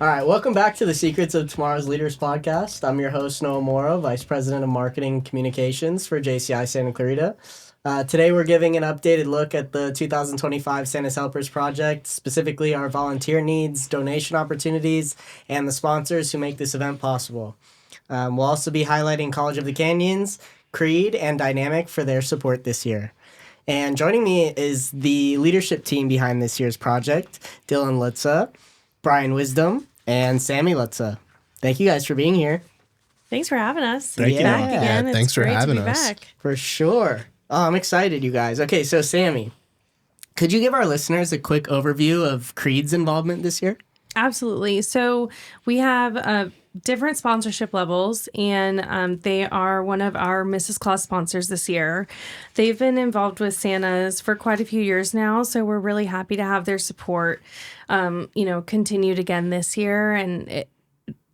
All right, welcome back to the Secrets of Tomorrow's Leaders podcast. I'm your host, Noah Moro, Vice President of Marketing Communications for JCI Santa Clarita. Today we're giving an updated look at the 2025 Santa's Helpers Project, specifically our volunteer needs, donation opportunities, and the sponsors who make this event possible. We'll also be highlighting College of the Canyons, Creed, and Dynamic for their support this year. And joining me is the leadership team behind this year's project, Dylan Lutza, Brian Wisdom, and Sammy Lutza. Thank you guys for being here. Thanks for having us. Thank you. Back again. Thanks It's for great having to be us. Back. For sure. Oh, I'm excited, you guys. Okay, so Sammy, could you give our listeners a quick overview of Creed's involvement this year? Absolutely. So we have different sponsorship levels, and they are one of our Mrs. Claus sponsors this year. They've been involved with Santa's for quite a few years now, so we're really happy to have their support, continued again this year. And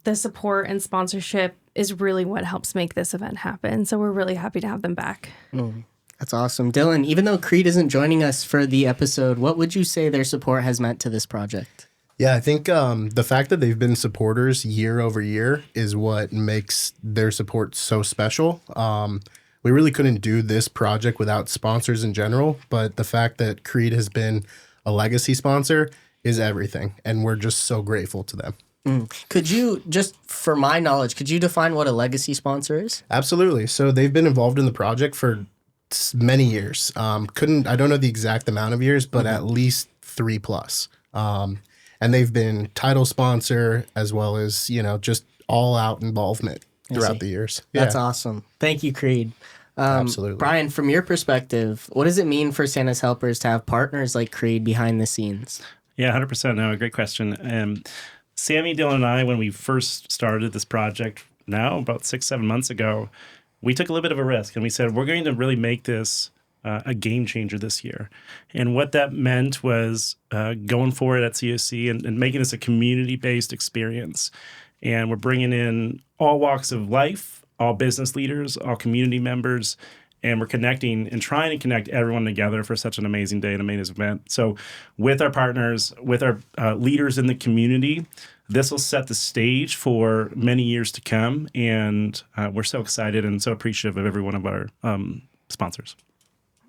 the support and sponsorship is really what helps make this event happen. So we're really happy to have them back. That's awesome. Dylan, even though Creed isn't joining us for the episode, what would you say their support has meant to this project? Yeah, I think the fact that they've been supporters year over year is what makes their support so special. We really couldn't do this project without sponsors in general, but the fact that Creed has been a legacy sponsor is everything, and we're just so grateful to them. Could you, just for my knowledge, could you define what a legacy sponsor is? Absolutely. So they've been involved in the project for many years. I don't know the exact amount of years, but at least 3+. And they've been title sponsor as well as, just all out involvement throughout the years. That's awesome. Thank you, Creed. Absolutely. Brian, from your perspective, what does it mean for Santa's Helpers to have partners like Creed behind the scenes? Yeah, 100%. No, great question. Sammy, Dylan, and I, when we first started this project now, about 6-7 months ago, we took a little bit of a risk and we said, we're going to really make this a game changer this year. And what that meant was going forward at COC and making this a community-based experience. And we're bringing in all walks of life, all business leaders, all community members, and we're connecting and trying to connect everyone together for such an amazing day and amazing event. So with our partners, with our leaders in the community, this will set the stage for many years to come. And we're so excited and so appreciative of every one of our sponsors.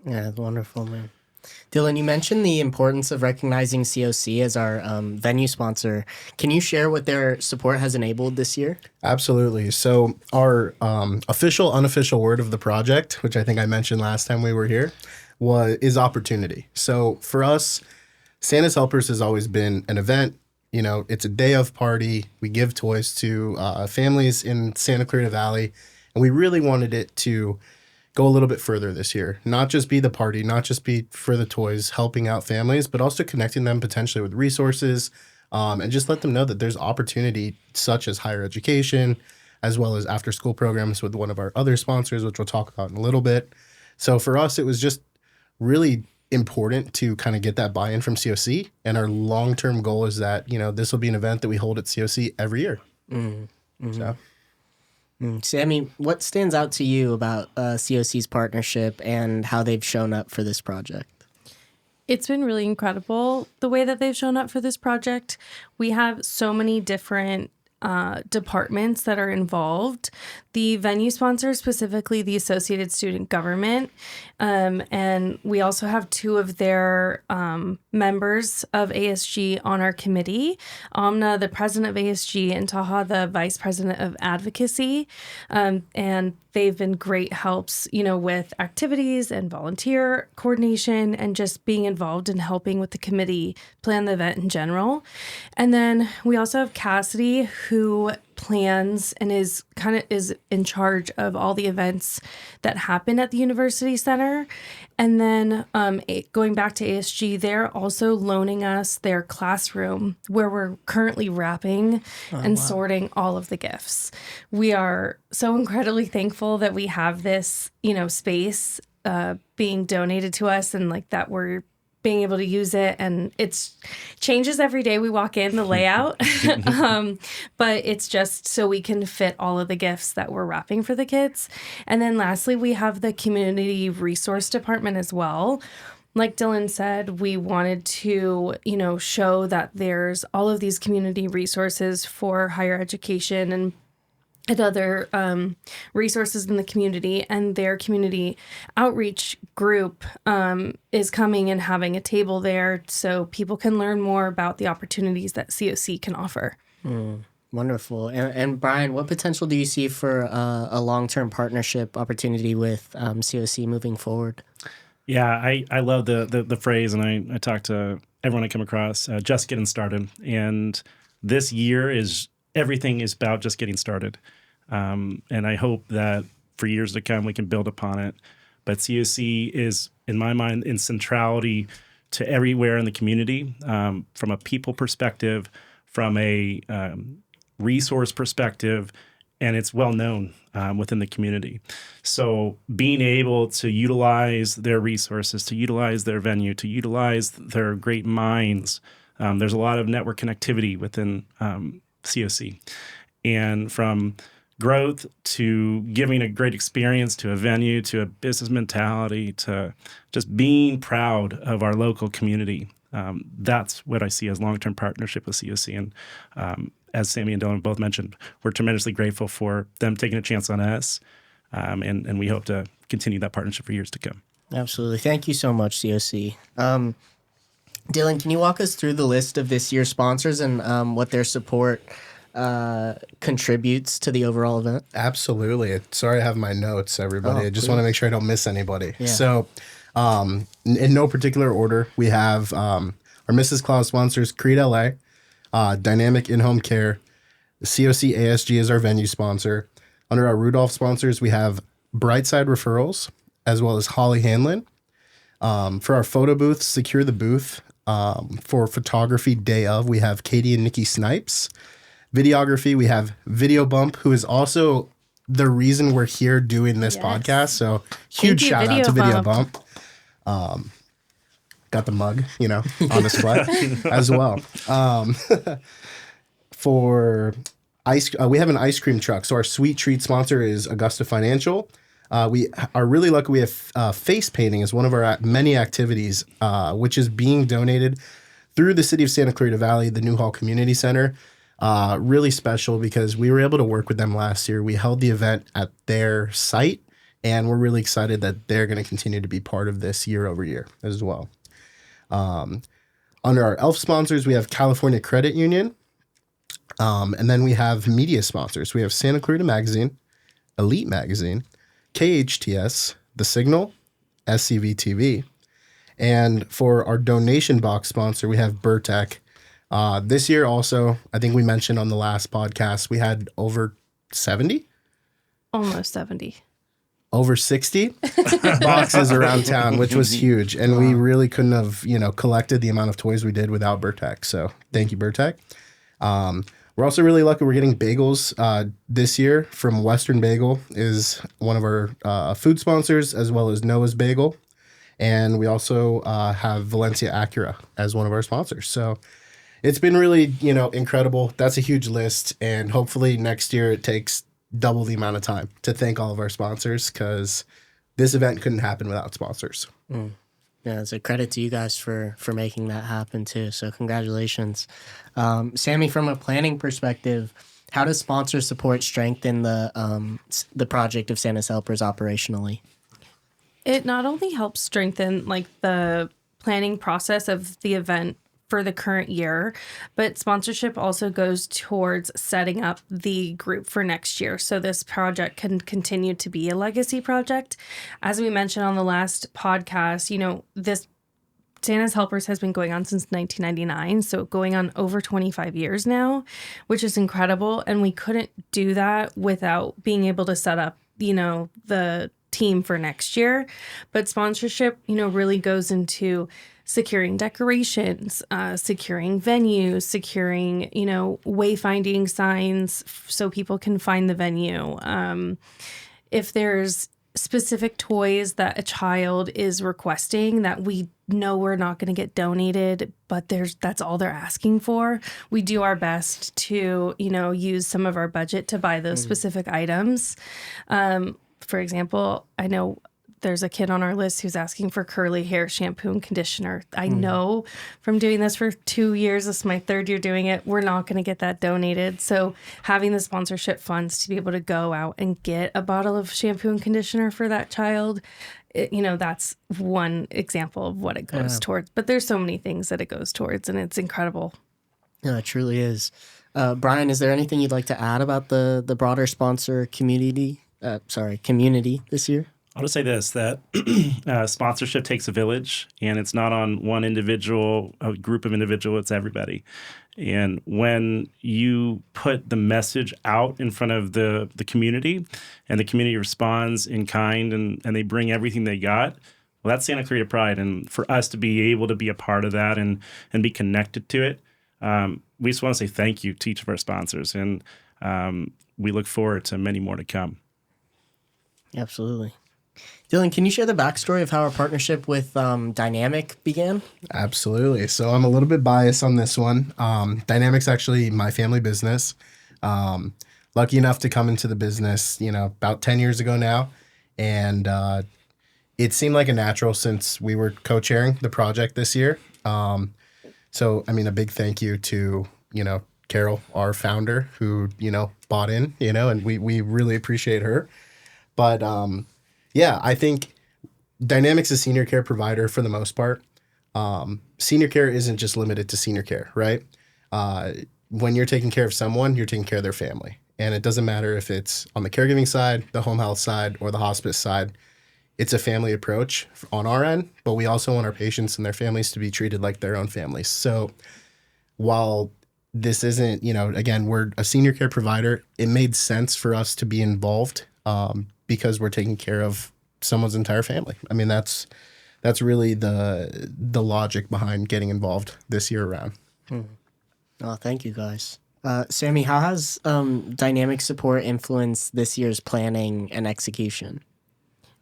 Yeah, that's wonderful, man. Dylan, you mentioned the importance of recognizing COC as our venue sponsor. Can you share what their support has enabled this year? Absolutely. So our official, unofficial word of the project, which I think I mentioned last time we were here, is opportunity. So for us, Santa's Helpers has always been an event. It's a day of party. We give toys to families in Santa Clarita Valley, and we really wanted it to go a little bit further this year. Not just be the party, not just be for the toys, helping out families, but also connecting them potentially with resources, and just let them know that there's opportunity such as higher education, as well as after-school programs with one of our other sponsors, which we'll talk about in a little bit. So for us, it was just really important to kind of get that buy-in from COC, and our long-term goal is that, this will be an event that we hold at COC every year. So. Sammy, what stands out to you about COC's partnership and how they've shown up for this project? It's been really incredible the way that they've shown up for this project. We have so many different departments that are involved. The venue sponsor, specifically the Associated Student Government, and we also have 2 of their members of ASG on our committee, Amna, the president of ASG, and Taha, the vice president of advocacy, and they've been great helps, with activities and volunteer coordination and just being involved in helping with the committee plan the event in general. And then we also have Cassidy, who plans and is in charge of all the events that happen at the University Center. And then going back to ASG, they're also loaning us their classroom where we're currently wrapping sorting all of the gifts. We are so incredibly thankful that we have this, space being donated to us and that we're being able to use it, and it's changes every day we walk in, the layout, but it's just so we can fit all of the gifts that we're wrapping for the kids. And then lastly, we have the community resource department as well. like Dylan said, we wanted to, show that there's all of these community resources for higher education and other resources in the community, and their community outreach group is coming and having a table there so people can learn more about the opportunities that COC can offer. Wonderful. And Brian, what potential do you see for a long-term partnership opportunity with COC moving forward? Yeah, I love the phrase, and I talk to everyone I come across, just getting started. And this year everything is about just getting started. And I hope that for years to come, we can build upon it. But COC is, in my mind, in centrality to everywhere in the community, from a people perspective, from a resource perspective, and it's well known within the community. So being able to utilize their resources, to utilize their venue, to utilize their great minds, there's a lot of network connectivity within COC. And from growth to giving a great experience to a venue, to a business mentality, to just being proud of our local community. That's what I see as long-term partnership with COC. And as Sammy and Dylan both mentioned, we're tremendously grateful for them taking a chance on us. And we hope to continue that partnership for years to come. Absolutely. Thank you so much, COC. Dylan, can you walk us through the list of this year's sponsors and what their support contributes to the overall event? Absolutely. Sorry, I have my notes, everybody. I just want to make sure I don't miss anybody. Yeah. So, in no particular order, we have our Mrs. Claus sponsors, Clarita LA, Dynamic In-Home Care, COC ASG is our venue sponsor. Under our Rudolph sponsors, we have Brightside Referrals, as well as Holly Hanlon. For our photo booth, Secure the Booth. For photography day of, we have Katie and Nikki Snipes. Videography, we have Video Bump, who is also the reason we're here doing this podcast. So huge shout out to Video Bump. Got the mug, on display as well. For ice, we have an ice cream truck. So our sweet treat sponsor is Augusta Financial. We are really lucky. We have face painting as one of our many activities, which is being donated through the City of Santa Clarita Valley, the Newhall Community Center. Really special because we were able to work with them last year. We held the event at their site, and we're really excited that they're going to continue to be part of this year over year as well. Under our ELF sponsors, we have California Credit Union, and then we have media sponsors. We have Santa Clarita Magazine, Elite Magazine, KHTS, The Signal, SCV TV, and for our donation box sponsor, we have Burtec. This year also, I think we mentioned on the last podcast, we had over 70? Almost 70. Over 60 boxes around town, which was huge. And we really couldn't have, collected the amount of toys we did without Burtec. So thank you, Burtec. We're also really lucky we're getting bagels this year from Western Bagel is one of our food sponsors, as well as Noah's Bagel. And we also have Valencia Acura as one of our sponsors. So it's been really, incredible. That's a huge list. And hopefully next year it takes double the amount of time to thank all of our sponsors, because this event couldn't happen without sponsors. Yeah, it's a credit to you guys for making that happen too. So congratulations. Sammy, from a planning perspective, how does sponsor support strengthen the project of Santa's Helpers operationally? It not only helps strengthen the planning process of the event for the current year, but sponsorship also goes towards setting up the group for next year. So this project can continue to be a legacy project. As we mentioned on the last podcast, this Santa's Helpers has been going on since 1999. So going on over 25 years now, which is incredible. And we couldn't do that without being able to set up, the team for next year. But sponsorship, really goes into securing decorations, securing venues, securing, wayfinding signs so people can find the venue. If there's specific toys that a child is requesting that we know we're not going to get donated, but that's all they're asking for, we do our best to, use some of our budget to buy those specific items. For example, I know there's a kid on our list who's asking for curly hair shampoo and conditioner. I know from doing this for 2 years, this is my 3rd year doing it, we're not going to get that donated. So having the sponsorship funds to be able to go out and get a bottle of shampoo and conditioner for that child, that's one example of what it goes towards. But there's so many things that it goes towards, and it's incredible. Yeah, it truly is. Brian, is there anything you'd like to add about the broader sponsor community this year? I'll just say this, that sponsorship takes a village, and it's not on one individual, a group of individuals, it's everybody. And when you put the message out in front of the community, and the community responds in kind, and they bring everything they got, well, that's Santa Clarita Pride. And for us to be able to be a part of that and be connected to it, we just want to say thank you to each of our sponsors. And we look forward to many more to come. Absolutely. Dylan, can you share the backstory of how our partnership with Dynamic began? Absolutely. So I'm a little bit biased on this one. Dynamic's actually my family business. Lucky enough to come into the business, about 10 years ago now. And it seemed like a natural since we were co-chairing the project this year. So, a big thank you to, Carol, our founder, who, bought in, and we really appreciate her. But I think Dynamic's a senior care provider for the most part. Senior care isn't just limited to senior care, right? When you're taking care of someone, you're taking care of their family. And it doesn't matter if it's on the caregiving side, the home health side, or the hospice side. It's a family approach on our end, but we also want our patients and their families to be treated like their own families. So while this isn't, again, we're a senior care provider, it made sense for us to be involved because we're taking care of someone's entire family. That's really the logic behind getting involved this year around. Oh, thank you guys. Sammy, how has Dynamic support influenced this year's planning and execution?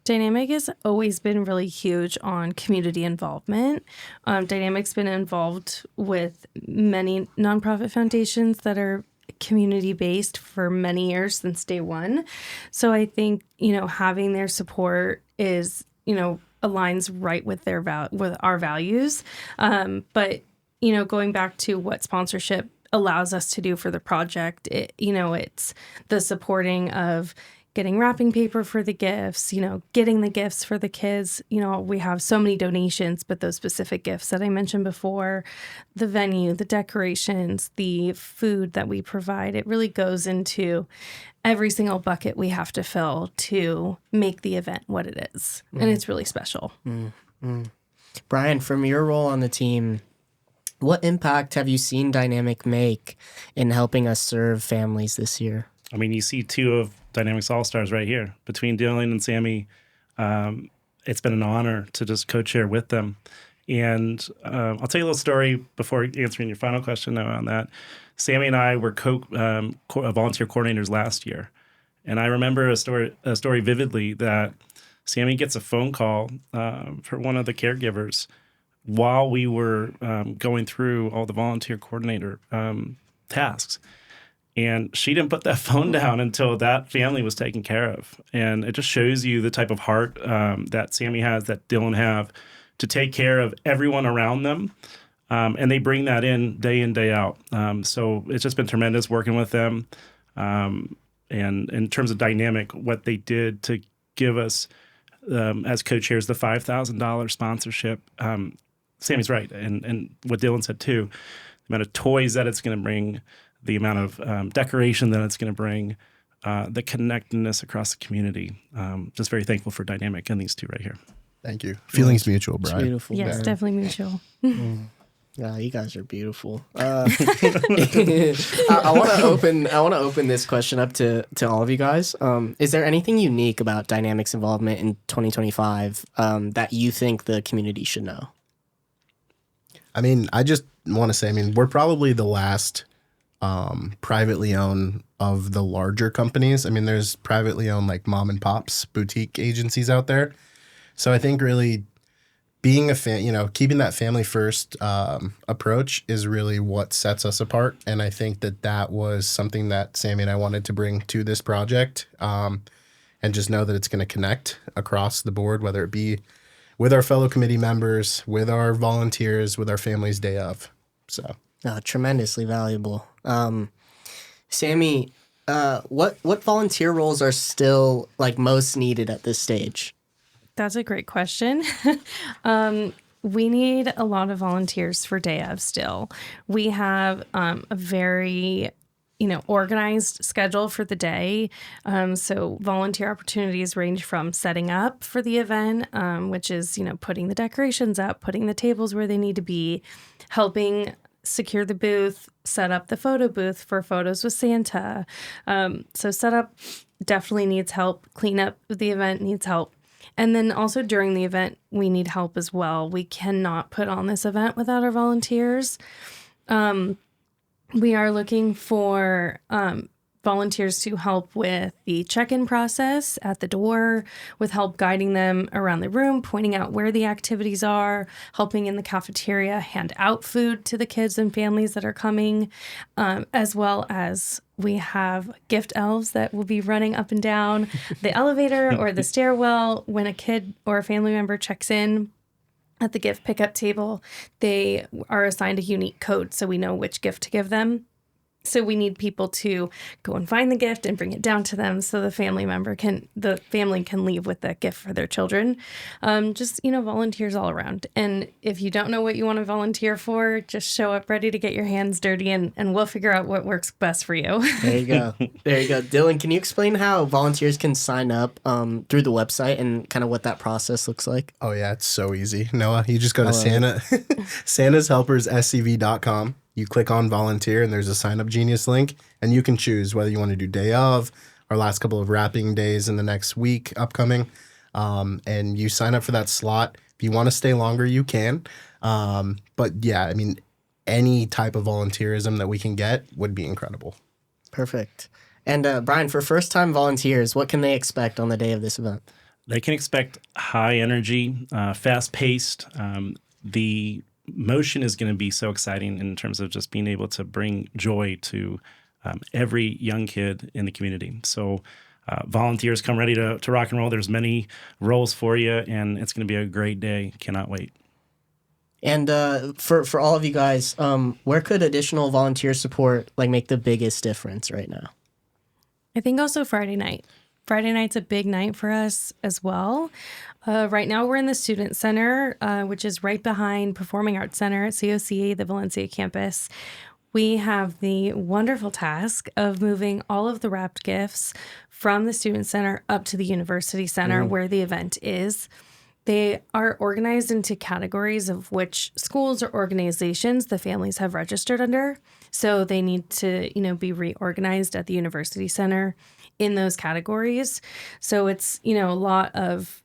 Dynamic has always been really huge on community involvement. Dynamic's been involved with many nonprofit foundations that are community-based for many years since day one. So I think, having their support is, aligns right with with our values. But, going back to what sponsorship allows us to do for the project, it's the supporting of getting wrapping paper for the gifts, getting the gifts for the kids. We have so many donations, but those specific gifts that I mentioned before, the venue, the decorations, the food that we provide, it really goes into every single bucket we have to fill to make the event what it is. And it's really special. Brian, from your role on the team, what impact have you seen Dynamic make in helping us serve families this year? You see two of Dynamics All-Stars right here. Between Dylan and Sammy, it's been an honor to just co-chair with them. And I'll tell you a little story before answering your final question on that. Sammy and I were volunteer coordinators last year. And I remember a story vividly that Sammy gets a phone call for one of the caregivers while we were going through all the volunteer coordinator tasks. And she didn't put that phone down until that family was taken care of. And it just shows you the type of heart that Sammy has, that Dylan have, to take care of everyone around them. And they bring that in, day out. So it's just been tremendous working with them. And in terms of Dynamic, what they did to give us, as co-chairs, the $5,000 sponsorship, Sammy's right. And what Dylan said too, the amount of toys that it's going to bring, the amount of decoration that it's going to bring, the connectedness across the community. Just very thankful for Dynamic and these two right here. Thank you. Feelings mutual, Brian. It's beautiful. Yes, definitely mutual. Yeah, you guys are beautiful. I want to open this question up to all of you guys. Is there anything unique about Dynamic's involvement in 2025 that you think the community should know? I just want to say, we're probably the last privately owned of the larger companies. There's privately owned like mom and pops, boutique agencies out there. So I think really being keeping that family first approach is really what sets us apart. And I think that was something that Sammy and I wanted to bring to this project. and just know that it's going to connect across the board, whether it be with our fellow committee members, with our volunteers, with our families day of. So Tremendously valuable. Sammy, what volunteer roles are still like most needed at this stage? That's a great question. We need a lot of volunteers for day of still. We have a very organized schedule for the day. So volunteer opportunities range from setting up for the event, which is, putting the decorations up, putting the tables where they need to be, helping secure the booth, set up the photo booth for photos with Santa. So setup definitely needs help. Cleanup of the event needs help. And then also during the event, we need help as well. We cannot put on this event without our volunteers. We are looking for volunteers to help with the check-in process at the door, with help guiding them around the room, pointing out where the activities are, helping in the cafeteria, hand out food to the kids and families that are coming, as well as we have gift elves that will be running up and down the elevator or the stairwell when a kid or a family member checks in. At the gift pickup table, they are assigned a unique code so we know which gift to give them. So we need people to go and find the gift and bring it down to them so the family can leave with that gift for their children. Volunteers all around. And if you don't know what you want to volunteer for, just show up ready to get your hands dirty and we'll figure out what works best for you. There you go. There you go. Dylan, can you explain how volunteers can sign up through the website and kind of what that process looks like? Oh, yeah, it's so easy. Noah, you just go to santashelpersscv.com. You click on volunteer and there's a sign up genius link, and you can choose whether you want to do day of or last couple of wrapping days in the next week upcoming. And you sign up for that slot. If you want to stay longer, you can. But yeah, I mean, any type of volunteerism that we can get would be incredible. Perfect. And Brian, for first time volunteers, what can they expect on the day of this event? They can expect high energy, fast paced. The motion is going to be so exciting in terms of just being able to bring joy to every young kid in the community. So volunteers, come ready to rock and roll. There's many roles for you, and it's going to be a great day. Cannot wait. And for all of you guys, where could additional volunteer support make the biggest difference right now? I think also Friday night. Friday night's a big night for us as well. Right now we're in the Student Center, which is right behind Performing Arts Center at COC, the Valencia campus. We have the wonderful task of moving all of the wrapped gifts from the Student Center up to the University Center where the event is. They are organized into categories of which schools or organizations the families have registered under. So they need to, be reorganized at the University Center in those categories. So it's, a lot of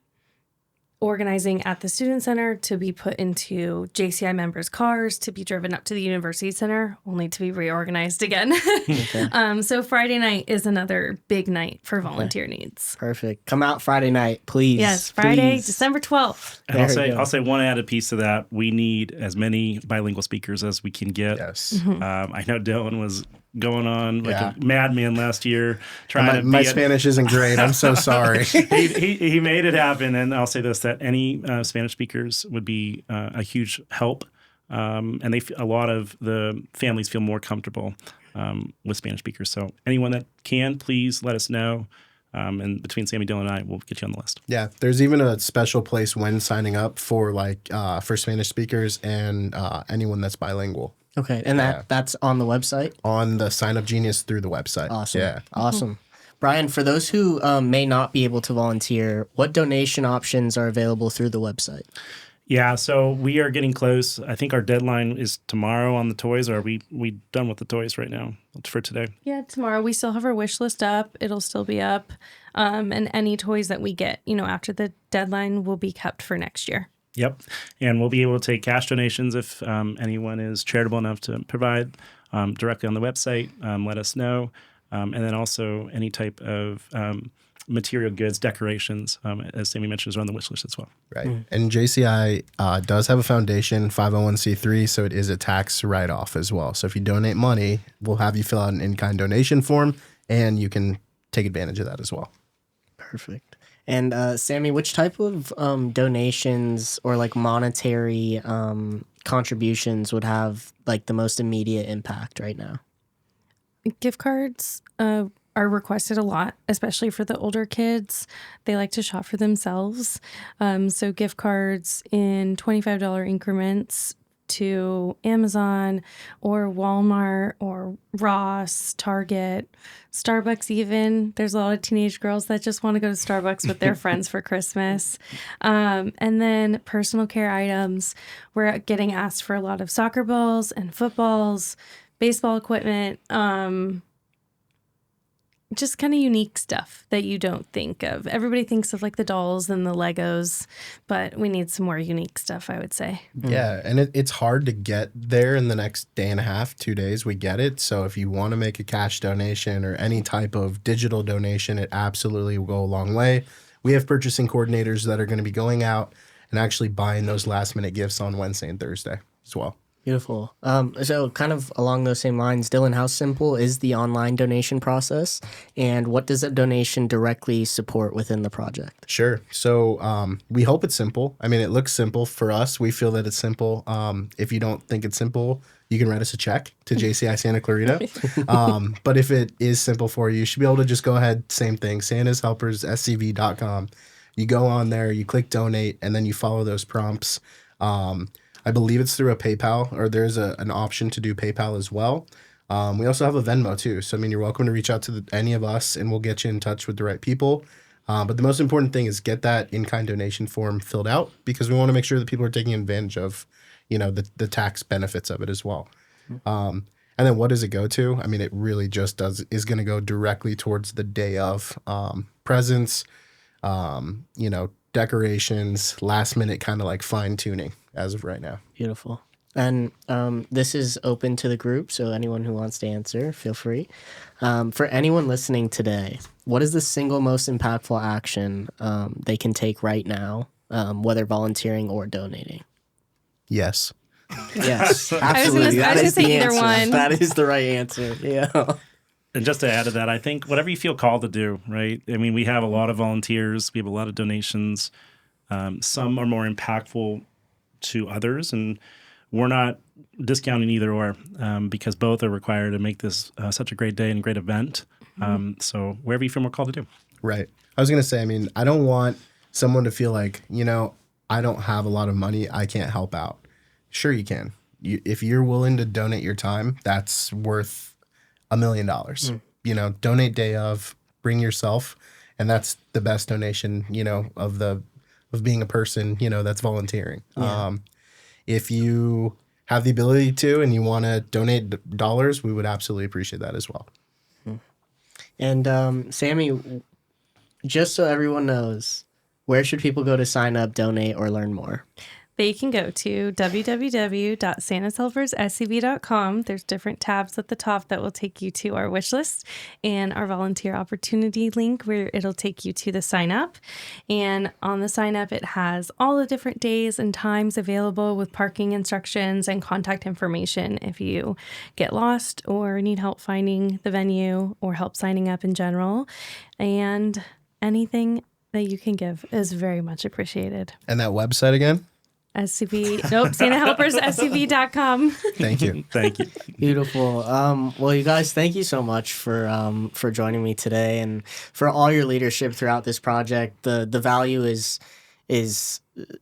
organizing at the Student Center to be put into JCI members' cars to be driven up to the University Center, only to be reorganized again. Okay. So Friday night is another big night for volunteer needs. Perfect. Come out Friday night, please. Yes, Friday, please. December 12th. And I'll say one added piece to that. We need as many bilingual speakers as we can get. Yes. I know Dylan was going on like a madman last year trying my Spanish isn't great. I'm so sorry. he made it happen, and I'll say this: that any Spanish speakers would be a huge help, and a lot of the families feel more comfortable with Spanish speakers. So anyone that can, please let us know. And between Sammy, Dylan, and I, we'll get you on the list. Yeah, there's even a special place when signing up for for Spanish speakers and anyone that's bilingual. Okay, and that's on the website? On the Sign Up Genius through the website. Awesome. Yeah. Awesome. Brian, for those who may not be able to volunteer, what donation options are available through the website? Yeah, so we are getting close. I think our deadline is tomorrow on the toys. Or are we done with the toys right now for today? Yeah, tomorrow. We still have our wish list up. It'll still be up. And any toys that we get, after the deadline will be kept for next year. Yep. And we'll be able to take cash donations if anyone is charitable enough to provide directly on the website. Let us know. And then also any type of material goods, decorations, as Sammy mentioned, is on the wish list as well. Right. And JCI does have a foundation, 501c3, so it is a tax write-off as well. So if you donate money, we'll have you fill out an in-kind donation form, and you can take advantage of that as well. Perfect. And Sammy, which type of donations or like monetary contributions would have like the most immediate impact right now? Gift cards are requested a lot, especially for the older kids. They like to shop for themselves. So gift cards in $25 increments to Amazon or Walmart or Ross, Target, Starbucks even. There's a lot of teenage girls that just want to go to Starbucks with their friends for Christmas. And then personal care items. We're getting asked for a lot of soccer balls and footballs, baseball equipment, just kind of unique stuff that you don't think of. Everybody thinks of like the dolls and the Legos, but we need some more unique stuff, I would say. Yeah, and it's hard to get there in the next day and a half, 2 days. We get it. So if you want to make a cash donation or any type of digital donation, it absolutely will go a long way. We have purchasing coordinators that are going to be going out and actually buying those last minute gifts on Wednesday and Thursday as well. Beautiful. So kind of along those same lines, Dylan, how simple is the online donation process, and what does a donation directly support within the project? Sure. So we hope it's simple. I mean, it looks simple for us. We feel that it's simple. If you don't think it's simple, you can write us a check to JCI Santa Clarita. But if it is simple for you, you should be able to just go ahead, same thing, santashelpersscv.com. You go on there, you click donate, and then you follow those prompts. I believe it's through a PayPal, or there's an option to do PayPal as well. We also have a Venmo too. So, I mean, you're welcome to reach out to any of us and we'll get you in touch with the right people. But the most important thing is get that in-kind donation form filled out, because we want to make sure that people are taking advantage of, the tax benefits of it as well. And then what does it go to? I mean, it really just is going to go directly towards the day of presents, decorations, last minute kind of like fine tuning as of right now. Beautiful. And this is open to the group, so anyone who wants to answer, feel free. For anyone listening today, what is the single most impactful action they can take right now, whether volunteering or donating? Yes. Yes, absolutely. I was gonna say either one. That is the right answer. Yeah. And just to add to that, I think whatever you feel called to do, right? I mean, we have a lot of volunteers. We have a lot of donations. Some are more impactful to others, and we're not discounting either or, because both are required to make this such a great day and a great event. So wherever you feel more called to do. Right. I was going to say, I mean, I don't want someone to feel like, I don't have a lot of money, I can't help out. Sure you can. If you're willing to donate your time, that's worth $1 million. Donate day of, bring yourself, and that's the best donation, of being a person, that's volunteering. Yeah. If you have the ability to and you want to donate dollars, we would absolutely appreciate that as well. And Sammy, just so everyone knows, where should people go to sign up, donate, or learn more? They can go to www.santashelpersscv.com. There's different tabs at the top that will take you to our wish list and our volunteer opportunity link, where it'll take you to the sign up. And on the sign up, it has all the different days and times available with parking instructions and contact information if you get lost or need help finding the venue or help signing up in general. And anything that you can give is very much appreciated. And that website again? SantaHelpersSCV.com. Thank you. Thank you. Beautiful. Well, you guys, thank you so much for joining me today and for all your leadership throughout this project. The value is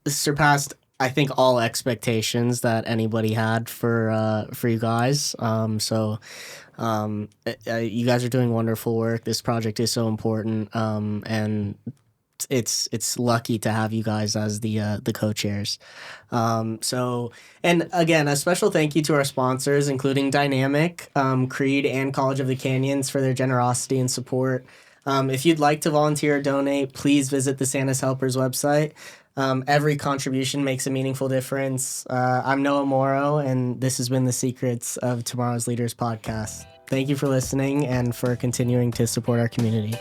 surpassed, I think, all expectations that anybody had for you guys. You guys are doing wonderful work. This project is so important, and it's lucky to have you guys as the co-chairs. And again, a special thank you to our sponsors, including Dynamic, Creed, and College of the Canyons for their generosity and support. If you'd like to volunteer or donate, please visit the Santa's Helpers website. Every contribution makes a meaningful difference. I'm Noah Morrow, and this has been the Secrets of Tomorrow's Leaders podcast. Thank you for listening and for continuing to support our community.